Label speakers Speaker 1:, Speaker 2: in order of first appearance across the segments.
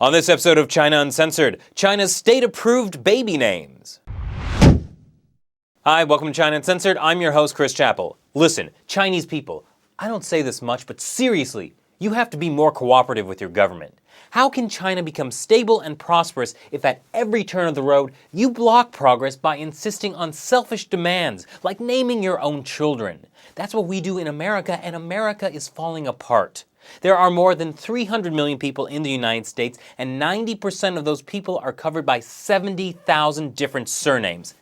Speaker 1: On this episode of China Uncensored, China's state-approved baby names. Hi, welcome to China Uncensored. I'm your host, Chris Chappell. Listen, Chinese people, I don't say this much, but seriously, you have to be more cooperative with your government. How can China become stable and prosperous if at every turn of the road you block progress by insisting on selfish demands, like naming your own children? That's what we do in America, and America is falling apart. There are more than 300 million people in the United States, and 90% of those people are covered by 70,000 different surnames.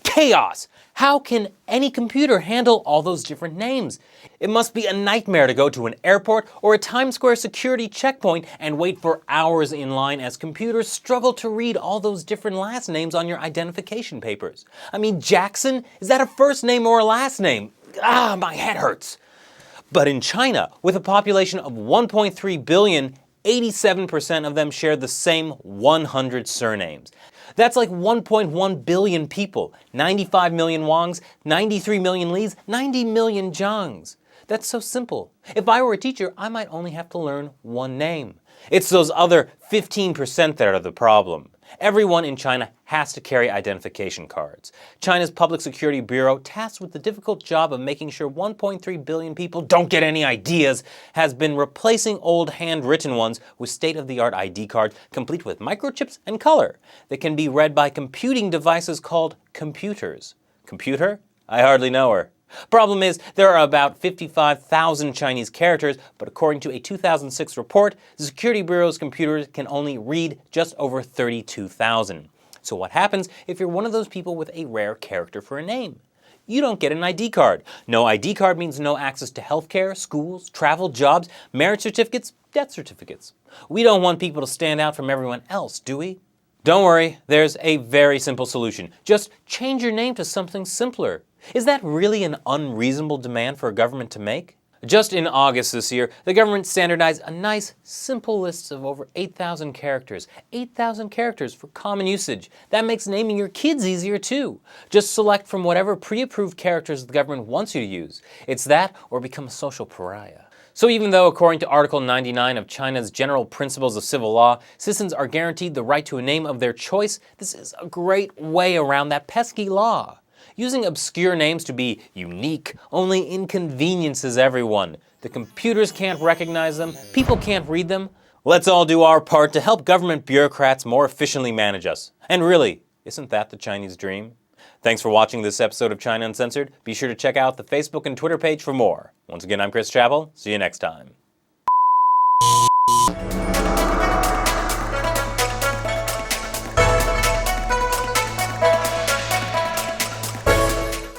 Speaker 1: Chaos! How can any computer handle all those different names? It must be a nightmare to go to an airport or a Times Square security checkpoint and wait for hours in line as computers struggle to read all those different last names on your identification papers. I mean, Jackson? Is that a first name or a last name? My head hurts. But in China, with a population of 1.3 billion, 87% of them share the same 100 surnames. That's like 1.1 billion people, 95 million Wangs, 93 million Lees, 90 million Zhangs. That's so simple. If I were a teacher, I might only have to learn one name. It's those other 15% that are the problem. Everyone in China has to carry identification cards. China's Public Security Bureau, tasked with the difficult job of making sure 1.3 billion people don't get any ideas, has been replacing old handwritten ones with state-of-the-art ID cards, complete with microchips and color, that can be read by computing devices called computers. Computer? I hardly know her. Problem is, there are about 55,000 Chinese characters, but according to a 2006 report, the Security Bureau's computers can only read just over 32,000. So what happens if you're one of those people with a rare character for a name? You don't get an ID card. No ID card means no access to healthcare, schools, travel, jobs, marriage certificates, death certificates. We don't want people to stand out from everyone else, do we? Don't worry, there's a very simple solution. Just change your name to something simpler. Is that really an unreasonable demand for a government to make? Just in August this year, the government standardized a nice, simple list of over 8,000 characters. 8,000 characters for common usage. That makes naming your kids easier too. Just select from whatever pre-approved characters the government wants you to use. It's that or become a social pariah. So even though, according to Article 99 of China's General Principles of Civil Law, citizens are guaranteed the right to a name of their choice, this is a great way around that pesky law. Using obscure names to be unique only inconveniences everyone. The computers can't recognize them, people can't read them. Let's all do our part to help government bureaucrats more efficiently manage us. And really, isn't that the Chinese dream? Thanks for watching this episode of China Uncensored. Be sure to check out the Facebook and Twitter page for more. Once again, I'm Chris Chappell. See you next time.